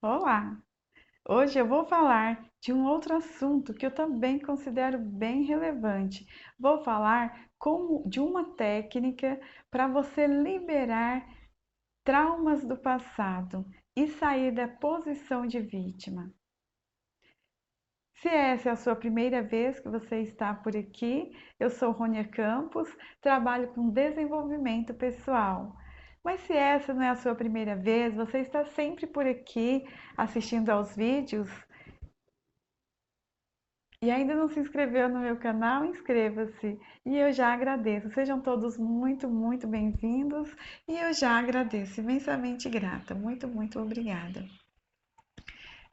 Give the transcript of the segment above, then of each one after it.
Olá! Hoje eu vou falar de um outro assunto que eu também considero bem relevante. Vou falar de uma técnica para você liberar traumas do passado e sair da posição de vítima. Se essa é a sua primeira vez que você está por aqui, eu sou Rônia Campos, trabalho com desenvolvimento pessoal. Mas se essa não é a sua primeira vez, você está sempre por aqui assistindo aos vídeos e ainda não se inscreveu no meu canal, inscreva-se. E eu já agradeço. Sejam todos muito, muito bem-vindos. E eu já agradeço, imensamente grata. Muito, muito obrigada.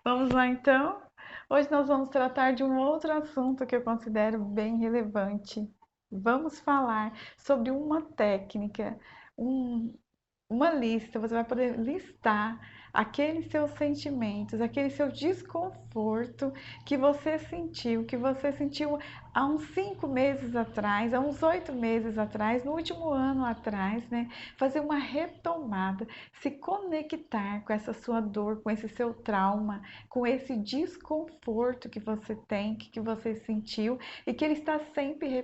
Vamos lá então? Hoje nós vamos tratar de um outro assunto que eu considero bem relevante. Vamos falar sobre uma técnica, um, uma lista, você vai poder listar aqueles seus sentimentos, aquele seu desconforto que você sentiu há uns 5 meses atrás, há uns 8 meses atrás, no último ano atrás, né? Fazer uma retomada, se conectar com essa sua dor, com esse seu trauma, com esse desconforto que você tem, que você sentiu e que ele está sempre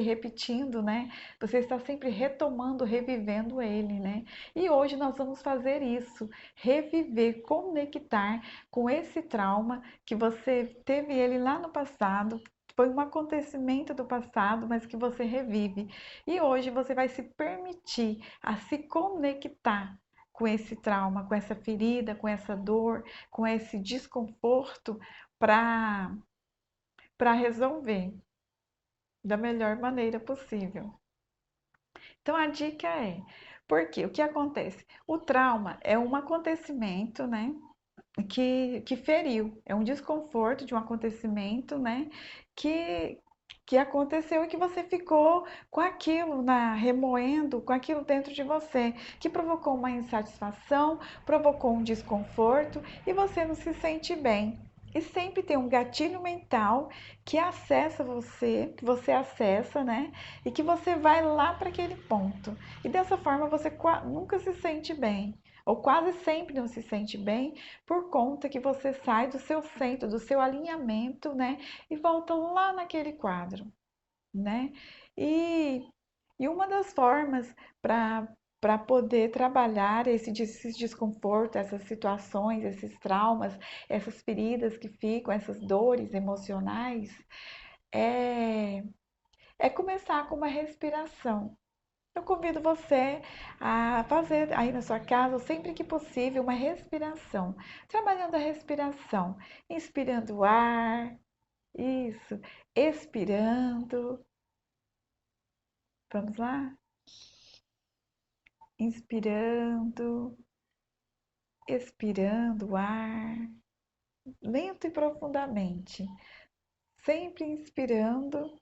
repetindo, né? Você está sempre retomando, revivendo ele, né? E hoje nós vamos fazer isso, reviver, conectar com esse trauma que você teve ele lá no passado. Foi um acontecimento do passado, mas que você revive. E hoje você vai se permitir a se conectar com esse trauma, com essa ferida, com essa dor, com esse desconforto para resolver da melhor maneira possível. Então a dica é, porque o que acontece? O trauma é um acontecimento, né, que feriu, é um desconforto de um acontecimento, né, que que aconteceu e que você ficou com aquilo remoendo, com aquilo dentro de você, que provocou uma insatisfação, provocou um desconforto e você não se sente bem. E sempre tem um gatilho mental que acessa você, que você acessa, né? E que você vai lá para aquele ponto. E dessa forma você nunca se sente bem, ou quase sempre não se sente bem, por conta que você sai do seu centro, do seu alinhamento, né? E volta lá naquele quadro, né? E, e uma das formas para poder trabalhar esse desconforto, essas situações, esses traumas, essas feridas que ficam, essas dores emocionais, é, é começar com uma respiração. Eu convido você a fazer aí na sua casa, sempre que possível, uma respiração. Trabalhando a respiração, inspirando o ar, isso, expirando. Vamos lá? Inspirando, expirando o ar, lento e profundamente. Sempre inspirando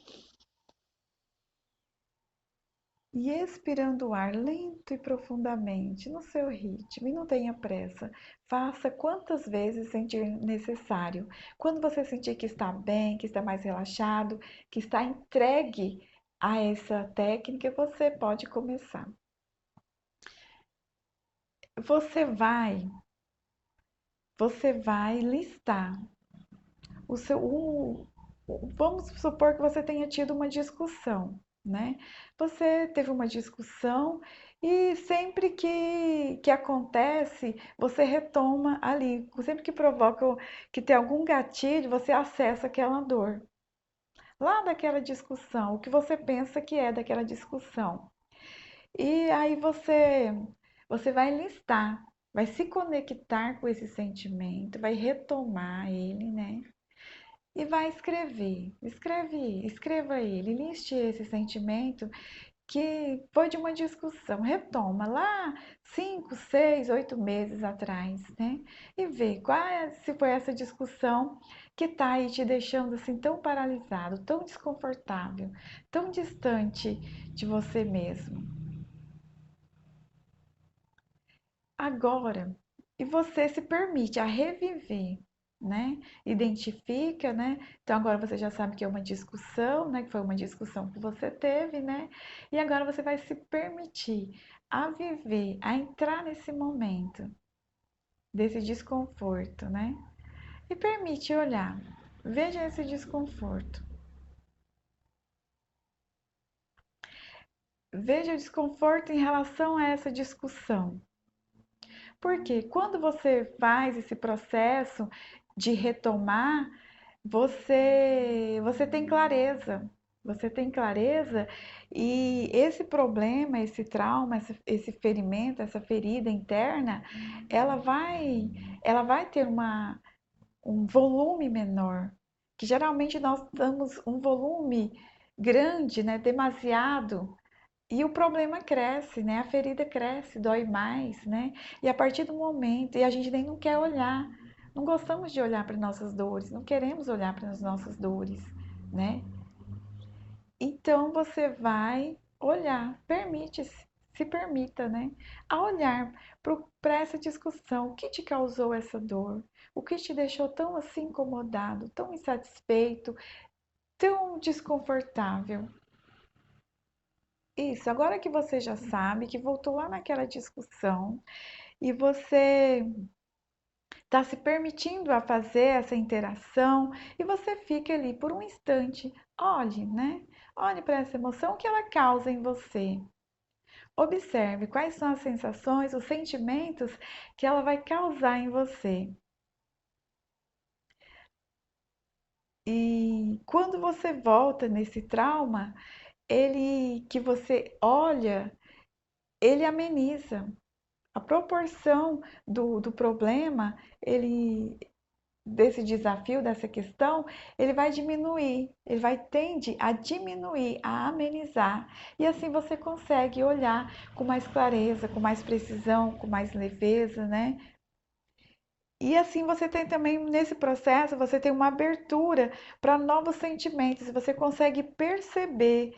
e expirando o ar lento e profundamente, no seu ritmo, e não tenha pressa. Faça quantas vezes sentir necessário. Quando você sentir que está bem, que está mais relaxado, que está entregue a essa técnica, você pode começar. Você vai, você vai listar o seu, vamos supor que você tenha tido uma discussão, né? Você teve uma discussão e sempre que acontece, você retoma ali. Sempre que provoca, que tem algum gatilho, você acessa aquela dor. Lá daquela discussão, o que você pensa que é daquela discussão. E aí você vai listar, vai se conectar com esse sentimento, vai retomar ele, né? E vai escrever. Escreva ele, liste esse sentimento que foi de uma discussão. Retoma lá 5, 6, 8 meses atrás, né? E vê se foi essa discussão que está aí te deixando assim tão paralisado, tão desconfortável, tão distante de você mesmo. Agora, e você se permite a reviver, né? Identifica, né? Então agora você já sabe que é uma discussão, né? Que foi uma discussão que você teve, né? E agora você vai se permitir a viver, a entrar nesse momento. desse desconforto, né? E permite olhar. Veja esse desconforto. Veja o desconforto em relação a essa discussão. Porque quando você faz esse processo de retomar, você tem clareza. Você tem clareza e esse problema, esse trauma, esse ferimento, essa ferida interna, ela vai, ela vai ter um volume menor. Que geralmente nós damos um volume grande, né, demasiado, e o problema cresce, né? A ferida cresce, dói mais, né? E a partir do momento, e a gente nem não quer olhar, não gostamos de olhar para nossas dores, não queremos olhar para as nossas dores, né? Então você vai olhar, permite-se, se permita, né? A olhar para essa discussão, o que te causou essa dor? O que te deixou tão assim incomodado, tão insatisfeito, tão desconfortável? Isso, agora que você já sabe, que voltou lá naquela discussão e você está se permitindo a fazer essa interação e você fica ali por um instante, olhe, né? Olhe para essa emoção que ela causa em você. Observe quais são as sensações, os sentimentos que ela vai causar em você. E quando você volta nesse trauma, ele que você olha, ele ameniza. A proporção do problema, ele desse desafio, dessa questão, ele vai diminuir, ele vai tende a diminuir, a amenizar. E assim você consegue olhar com mais clareza, com mais precisão, com mais leveza, né? E assim você tem também nesse processo, você tem uma abertura para novos sentimentos, você consegue perceber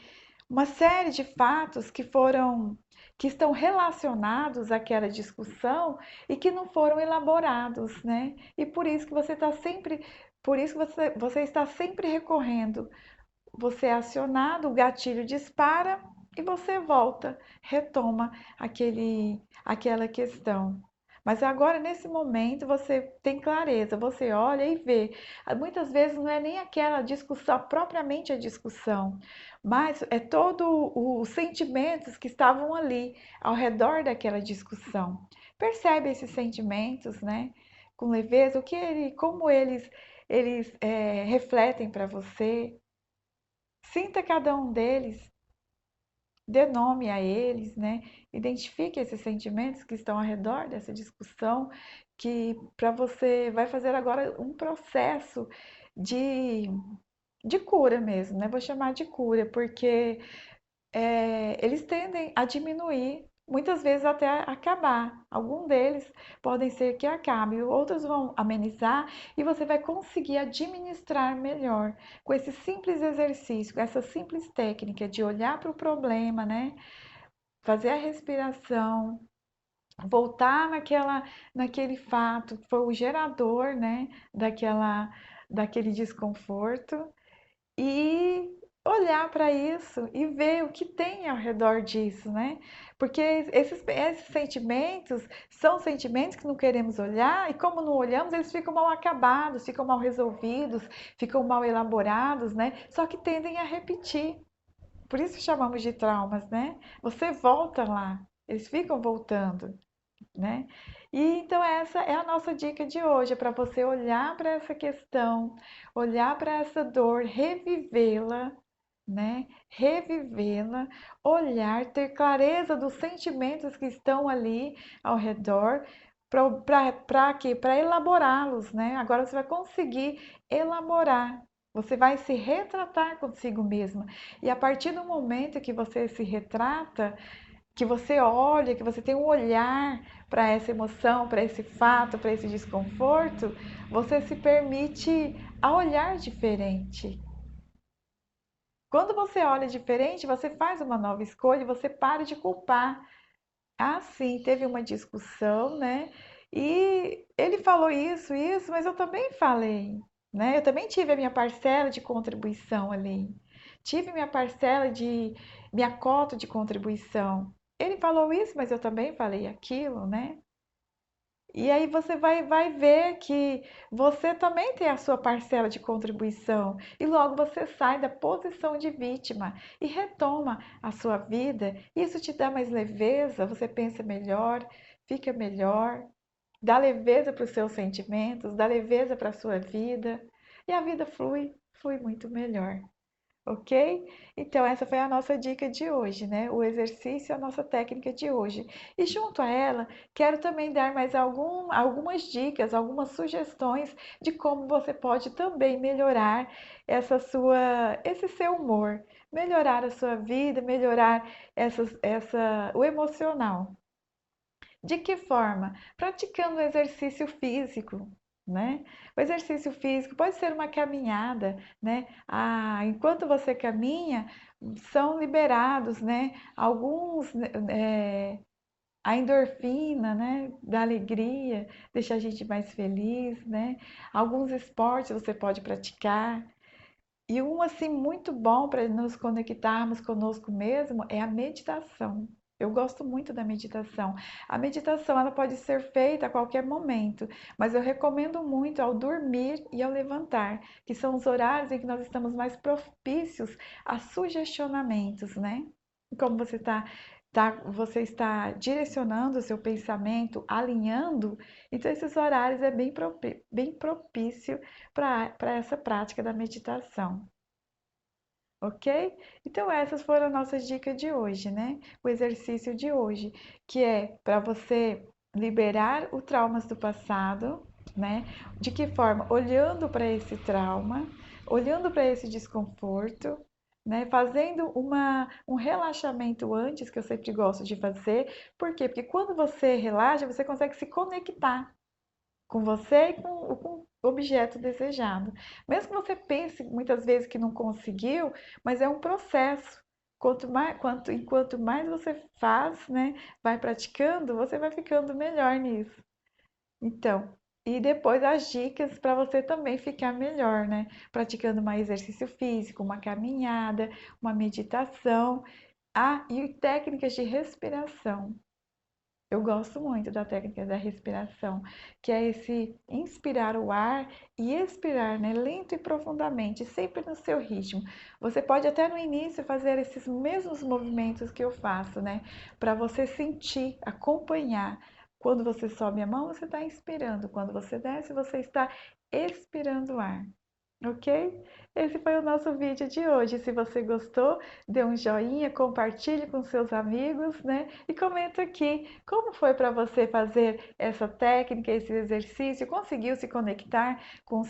uma série de fatos que estão relacionados àquela discussão e que não foram elaborados, né? E por isso que você está sempre, por isso que você está sempre recorrendo. Você é acionado, o gatilho dispara e você volta, retoma aquela questão. Mas agora, nesse momento, você tem clareza, você olha e vê. Muitas vezes não é nem aquela discussão, propriamente a discussão, mas é todos os sentimentos que estavam ali, ao redor daquela discussão. Percebe esses sentimentos, né? Com leveza, como eles refletem para você. Sinta cada um deles, dê nome a eles, né? Identifique esses sentimentos que estão ao redor dessa discussão, que para você vai fazer agora um processo de, de cura mesmo, né? Vou chamar de cura, porque eles tendem a diminuir, muitas vezes até acabar. Alguns deles podem ser que acabe, outros vão amenizar e você vai conseguir administrar melhor com esse simples exercício, com essa simples técnica de olhar para o problema, né? Fazer a respiração, voltar naquele fato que foi o gerador, né? Daquele desconforto e olhar para isso e ver o que tem ao redor disso, né? Porque esses sentimentos são sentimentos que não queremos olhar e como não olhamos, eles ficam mal acabados, ficam mal resolvidos, ficam mal elaborados, né? Só que tendem a repetir. Por isso chamamos de traumas, né? Você volta lá, eles ficam voltando, né? E então essa é a nossa dica de hoje, é para você olhar para essa questão, olhar para essa dor, revivê-la, né? Revivê-la, olhar, ter clareza dos sentimentos que estão ali ao redor, para quê? Para elaborá-los, né? Agora você vai conseguir elaborar. Você vai se retratar consigo mesma. E a partir do momento que você se retrata, que você olha, que você tem um olhar para essa emoção, para esse fato, para esse desconforto, você se permite a olhar diferente. Quando você olha diferente, você faz uma nova escolha, você para de culpar. Ah, sim, teve uma discussão, né? E ele falou isso, mas eu também falei, né? Eu também tive a minha parcela de contribuição ali. Tive minha parcela minha cota de contribuição. Ele falou isso, mas eu também falei aquilo, né? E aí você vai ver que você também tem a sua parcela de contribuição e logo você sai da posição de vítima e retoma a sua vida. Isso te dá mais leveza, você pensa melhor, fica melhor, dá leveza para os seus sentimentos, dá leveza para a sua vida e a vida flui muito melhor. Ok? Então, essa foi a nossa dica de hoje, né? O exercício é a nossa técnica de hoje. E junto a ela, quero também dar mais algumas dicas, algumas sugestões de como você pode também melhorar esse seu humor, melhorar a sua vida, melhorar o emocional. De que forma? Praticando exercício físico, né? O exercício físico pode ser uma caminhada, né? Enquanto você caminha, são liberados, né? A endorfina, né? Da alegria, deixa a gente mais feliz, né? Alguns esportes você pode praticar. E um assim muito bom para nos conectarmos conosco mesmo é a meditação. Eu gosto muito da meditação. A meditação ela pode ser feita a qualquer momento, mas eu recomendo muito ao dormir e ao levantar, que são os horários em que nós estamos mais propícios a sugestionamentos, né? Como você está direcionando o seu pensamento, alinhando, então esses horários é bem propício para essa prática da meditação. Ok? Então, essas foram as nossas dicas de hoje, né? O exercício de hoje, que é para você liberar os traumas do passado, né? De que forma? Olhando para esse trauma, olhando para esse desconforto, né? Fazendo um relaxamento antes, que eu sempre gosto de fazer. Por quê? Porque quando você relaxa, você consegue se conectar com você e com o objeto desejado. Mesmo que você pense muitas vezes que não conseguiu, mas é um processo. Enquanto mais você faz, né, vai praticando, você vai ficando melhor nisso. Então, e depois as dicas para você também ficar melhor, né? Praticando mais exercício físico, uma caminhada, uma meditação. E técnicas de respiração. Eu gosto muito da técnica da respiração, que é esse inspirar o ar e expirar, né, lento e profundamente, sempre no seu ritmo. Você pode até no início fazer esses mesmos movimentos que eu faço, né, para você sentir, acompanhar. Quando você sobe a mão, você está inspirando, quando você desce, você está expirando o ar. Ok? Esse foi o nosso vídeo de hoje. Se você gostou, dê um joinha, compartilhe com seus amigos, né? E comenta aqui como foi para você fazer essa técnica, esse exercício, conseguiu se conectar com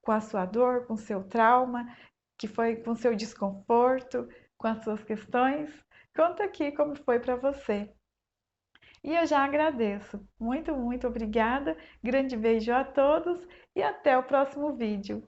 a sua dor, com o seu trauma, que foi com o seu desconforto, com as suas questões? Conta aqui como foi para você. E eu já agradeço. Muito, muito obrigada. Grande beijo a todos e até o próximo vídeo.